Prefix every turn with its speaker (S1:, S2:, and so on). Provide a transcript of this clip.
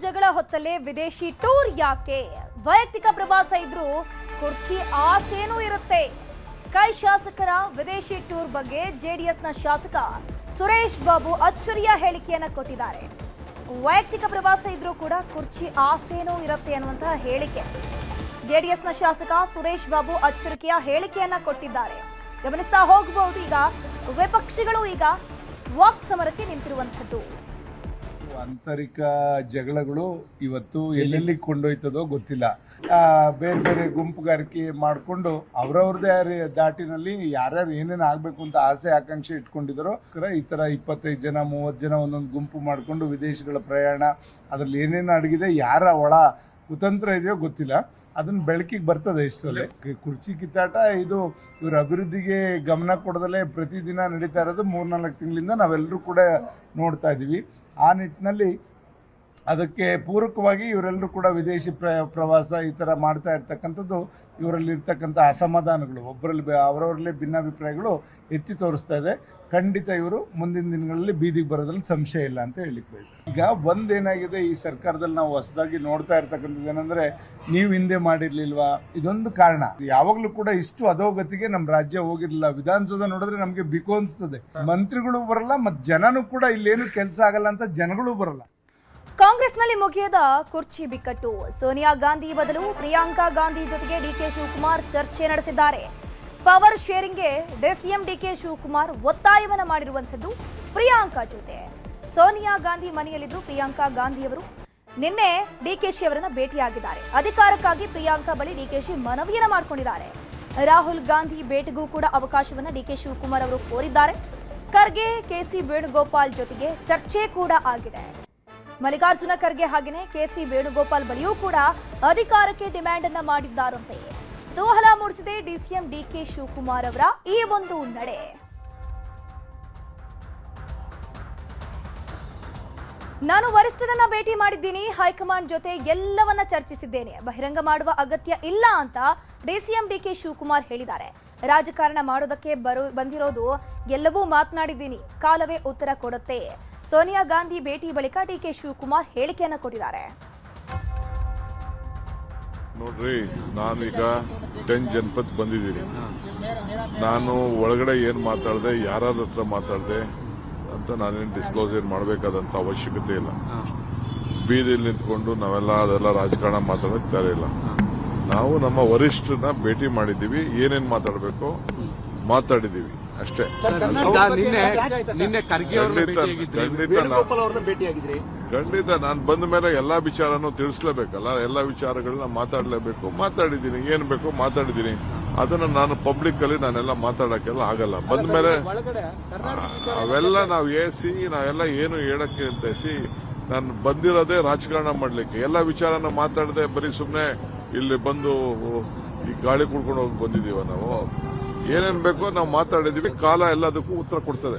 S1: ಜಗಳ ಹೊತ್ತಲ್ಲೇ ವಿದೇಶಿ ಟೂರ್ ಯಾಕೆ? ವೈಯಕ್ತಿಕ ಪ್ರವಾಸ ಇದ್ರೂ ಕುರ್ಚಿ ಆಸೆನೂ ಇರುತ್ತೆ. ಕೈ ಶಾಸಕರ ವಿದೇಶಿ ಟೂರ್ ಬಗ್ಗೆ ಜೆಡಿಎಸ್ನ ಶಾಸಕ ಸುರೇಶ್ ಬಾಬು ಅಚ್ಚರಿಯ ಹೇಳಿಕೆಯನ್ನ ಕೊಟ್ಟಿದ್ದಾರೆ. ವೈಯಕ್ತಿಕ ಪ್ರವಾಸ ಇದ್ರೂ ಕೂಡ ಕುರ್ಚಿ ಆಸೆನೂ ಇರುತ್ತೆ ಅನ್ನುವಂತಹ ಹೇಳಿಕೆ. ಜೆಡಿಎಸ್ನ ಶಾಸಕ ಸುರೇಶ್ ಬಾಬು ಅಚ್ಚರಿಕೆಯ ಹೇಳಿಕೆಯನ್ನ ಕೊಟ್ಟಿದ್ದಾರೆ. ಗಮನಿಸ್ತಾ ಹೋಗಬಹುದು. ಈಗ ವಿಪಕ್ಷಗಳು ಈಗ ವಾಕ್ ಸಮರಕ್ಕೆ ನಿಂತಿರುವಂತದ್ದು.
S2: ಆಂತರಿಕ ಜಗಳಗಳು ಇವತ್ತು ಎಲ್ಲೆಲ್ಲಿ ಕೊಂಡೊಯ್ತದೋ ಗೊತ್ತಿಲ್ಲ. ಬೇರೆ ಬೇರೆ ಗುಂಪುಗಾರಿಕೆ ಮಾಡಿಕೊಂಡು ಅವರವ್ರದೇ ದಾಟಿನಲ್ಲಿ ಯಾರ್ಯಾರು ಏನೇನು ಆಗಬೇಕು ಅಂತ ಆಸೆ ಆಕಾಂಕ್ಷೆ ಇಟ್ಕೊಂಡಿದ್ದಾರೋ ಈ ಥರ 25 ಜನ 30 ಜನ ಒಂದೊಂದು ಗುಂಪು ಮಾಡಿಕೊಂಡು ವಿದೇಶಗಳ ಪ್ರಯಾಣ, ಅದರಲ್ಲಿ ಏನೇನು ಅಡಗಿದೆ, ಯಾರ ಒಳ ಕುತಂತ್ರ ಇದೆಯೋ ಗೊತ್ತಿಲ್ಲ. ಅದನ್ನ ಬೆಳಕಿಗೆ ಬರ್ತದೆ. ಇಷ್ಟರಲ್ಲೇ ಕುರ್ಚಿ ಕಿತ್ತಾಟ ಇದು ಇವ್ರ ಅಭಿವೃದ್ಧಿಗೆ ಗಮನ ಕೊಡದಲ್ಲೇ ಪ್ರತಿದಿನ ನಡೀತಾ ಇರೋದು 3-4 ತಿಂಗಳಿಂದ ನಾವೆಲ್ಲರೂ ಕೂಡ ನೋಡ್ತಾ ಇದ್ದೀವಿ. ಆ ನಿಟ್ಟಿನಲ್ಲಿ ಅದಕ್ಕೆ ಪೂರಕವಾಗಿ ಇವರೆಲ್ಲರೂ ಕೂಡ ವಿದೇಶಿ ಪ್ರವಾಸ ಈ ಥರ ಮಾಡ್ತಾ ಇರ್ತಕ್ಕಂಥದ್ದು ಇವರಲ್ಲಿ ಇರ್ತಕ್ಕಂಥ ಅಸಮಾಧಾನಗಳು, ಅವರವರಲ್ಲೇ ಭಿನ್ನಾಭಿಪ್ರಾಯಗಳು ಎತ್ತಿ ತೋರಿಸ್ತಾ ಇದೆ. ಖಂಡಿತ ಇವರು ಮುಂದಿನ ದಿನಗಳಲ್ಲಿ ಬೀದಿಗೆ ಬರೋದ್ರಲ್ಲಿ ಸಂಶಯ ಇಲ್ಲ ಅಂತ ಹೇಳಿಕ್ ಬಯಸ್ತಾರೆ. ಈಗ ಒಂದೇನಾಗಿದೆ, ಈ ಸರ್ಕಾರದಲ್ಲಿ ನಾವು ಹೊಸದಾಗಿ ನೋಡ್ತಾ ಇರ್ತಕ್ಕಂಥದ್ದು ಏನಂದ್ರೆ, ನೀವು ಹಿಂದೆ ಮಾಡಿರ್ಲಿಲ್ವಾ, ಇದೊಂದು ಕಾರಣ. ಯಾವಾಗಲೂ ಕೂಡ ಇಷ್ಟು ಅಧೋಗತಿಗೆ ನಮ್ಮ ರಾಜ್ಯ ಹೋಗಿರ್ಲಿಲ್ಲ. ವಿಧಾನಸೌಧ ನೋಡಿದ್ರೆ ನಮಗೆ ಬಿಕೋ ಅನ್ಸ್ತದೆ. ಮಂತ್ರಿಗಳು ಬರಲ್ಲ, ಮತ್ತು ಜನನೂ ಕೂಡ ಇಲ್ಲೇನು ಕೆಲಸ ಆಗಲ್ಲ ಅಂತ ಜನಗಳು ಬರಲ್ಲ.
S1: ಕಾಂಗ್ರೆಸ್ನಲ್ಲಿ ಮುಗಿಯದ ಕುರ್ಚಿ ಬಿಕ್ಕಟ್ಟು. ಸೋನಿಯಾ ಗಾಂಧಿ ಬದಲು ಪ್ರಿಯಾಂಕಾ ಗಾಂಧಿ ಜೊತೆಗೆ ಡಿಕೆ ಶಿವಕುಮಾರ್ ಚರ್ಚೆ ನಡೆಸಿದ್ದಾರೆ. ಪವರ್ ಶೇರಿಂಗ್ಗೆ ಡಿಸಿಎಂ ಡಿಕೆ ಶಿವಕುಮಾರ್ ಒತ್ತಾಯವನ್ನ ಮಾಡಿರುವಂತದ್ದು ಪ್ರಿಯಾಂಕಾ ಜೊತೆ. ಸೋನಿಯಾ ಗಾಂಧಿ ಮನೆಯಲ್ಲಿದ್ರು ಪ್ರಿಯಾಂಕಾ ಗಾಂಧಿಯವರು ನಿನ್ನೆ ಡಿಕೆಶಿ ಅವರನ್ನ ಭೇಟಿಯಾಗಿದ್ದಾರೆ. ಅಧಿಕಾರಕ್ಕಾಗಿ ಪ್ರಿಯಾಂಕಾ ಬಳಿ ಡಿಕೆಶಿ ಮನವಿಯನ್ನ ಮಾಡಿಕೊಂಡಿದ್ದಾರೆ. ರಾಹುಲ್ ಗಾಂಧಿ ಭೇಟಿಗೂ ಕೂಡ ಅವಕಾಶವನ್ನ ಡಿಕೆ ಶಿವಕುಮಾರ್ ಅವರು ಕೋರಿದ್ದಾರೆ. ಖರ್ಗೆ, ಕೆಸಿ ವೇಣುಗೋಪಾಲ್ ಜೊತೆಗೆ ಚರ್ಚೆ ಕೂಡ ಆಗಿದೆ. ಮಲ್ಲಿಕಾರ್ಜುನ ಖರ್ಗೆ ಹಾಗೆಯೇ ಕೆಸಿ ವೇಣುಗೋಪಾಲ್ ಬಳಿಯೂ ಕೂಡ ಅಧಿಕಾರಕ್ಕೆ ಡಿಮ್ಯಾಂಡ್ ಅನ್ನ ಮಾಡಿದ್ದಾರಂತೆ. ಕುತೂಹಲ ಮೂಡಿಸಿದೆ ಡಿಸಿಎಂ ಡಿಕೆ ಶಿವಕುಮಾರ್ ಅವರ ಈ ಒಂದು ನಡೆ. ನಾನು ವರಿಷ್ಠರನ್ನ ಭೇಟಿ ಮಾಡಿದ್ದೀನಿ, ಹೈಕಮಾಂಡ್ ಜೊತೆ ಎಲ್ಲವನ್ನ ಚರ್ಚಿಸಿದ್ದೇನೆ, ಬಹಿರಂಗ ಮಾಡುವ ಅಗತ್ಯ ಇಲ್ಲ ಅಂತ ಡಿಸಿಎಂ ಡಿಕೆ ಶಿವಕುಮಾರ್ ಹೇಳಿದ್ದಾರೆ. ರಾಜಕಾರಣ ಮಾಡೋದಕ್ಕೆ ಬಂದಿರೋದು ಎಲ್ಲವೂ ಮಾತನಾಡಿದ್ದೀನಿ, ಕಾಲವೇ ಉತ್ತರ ಕೊಡುತ್ತೆ. ಸೋನಿಯಾ ಗಾಂಧಿ ಭೇಟಿ ಬಳಿಕ ಡಿಕೆ ಶಿವಕುಮಾರ್ ಹೇಳಿಕೆಯನ್ನ ಕೊಟ್ಟಿದ್ದಾರೆ.
S3: ನೋಡ್ರಿ, ನಾನೀಗ 10 ಜನಪದ ಬಂದಿದ್ದೀನಿ. ನಾನು ಒಳಗಡೆ ಏನ್ ಮಾತಾಡಿದೆ, ಯಾರ ಹತ್ರ ಮಾತಾಡಿದೆ ಅಂತ ನಾನೇನು ಡಿಸ್ಕ್ಲೋಸ್ ಮಾಡಬೇಕಾದಂತ ಅವಶ್ಯಕತೆ ಇಲ್ಲ. ಬೀದಿಯಲ್ಲಿ ನಿಂತ್ಕೊಂಡು ಅದೆಲ್ಲ ರಾಜಕಾರಣ ಮಾತಾಡೋಕೆ ದಾರಿ ಇಲ್ಲ. ನಾವು ನಮ್ಮ ವರಿಷ್ಠರನ್ನ ಭೇಟಿ ಮಾಡಿದ್ದೀವಿ, ಏನೇನ್ ಮಾತಾಡಬೇಕು ಮಾತಾಡಿದ್ದೀವಿ ಅಷ್ಟೇ. ಖಂಡಿತ ನಾನು ಬಂದ ಮೇಲೆ ಎಲ್ಲಾ ವಿಚಾರನೂ ತಿಳಿಸ್ಲೇಬೇಕಲ್ಲ, ಎಲ್ಲಾ ವಿಚಾರಗಳನ್ನ ಮಾತಾಡಿದ್ದೀನಿ, ಏನ್ ಬೇಕು ಮಾತಾಡಿದ್ದೀನಿ. ಅದನ್ನ ನಾನು ಪಬ್ಲಿಕ್ ಅಲ್ಲಿ ನಾನೆಲ್ಲ ಮಾತಾಡಕ್ಕೆಲ್ಲ ಆಗಲ್ಲ. ಬಂದ ಮೇಲೆ ಅವೆಲ್ಲ ನಾವು ನಾವೆಲ್ಲ ಏನು ಹೇಳಕ್ಕೆ ಅಂತ ನಾನು ಬಂದಿರೋದೇ ರಾಜಕಾರಣ ಮಾಡ್ಲಿಕ್ಕೆ. ಎಲ್ಲಾ ವಿಚಾರನ ಮಾತಾಡದೆ ಬರೀ ಸುಮ್ನೆ ಇಲ್ಲಿ ಬಂದು ಈ ಗಾಳಿ ಕುಡ್ಕೊಂಡು ಹೋಗಿ ಬಂದಿದೀವ ನಾವು. ಏನೇನ್ ಬೇಕೋ ನಾವು ಮಾತಾಡಿದೀವಿ. ಕಾಲ ಎಲ್ಲದಕ್ಕೂ ಉತ್ತರ ಕೊಡ್ತದೆ.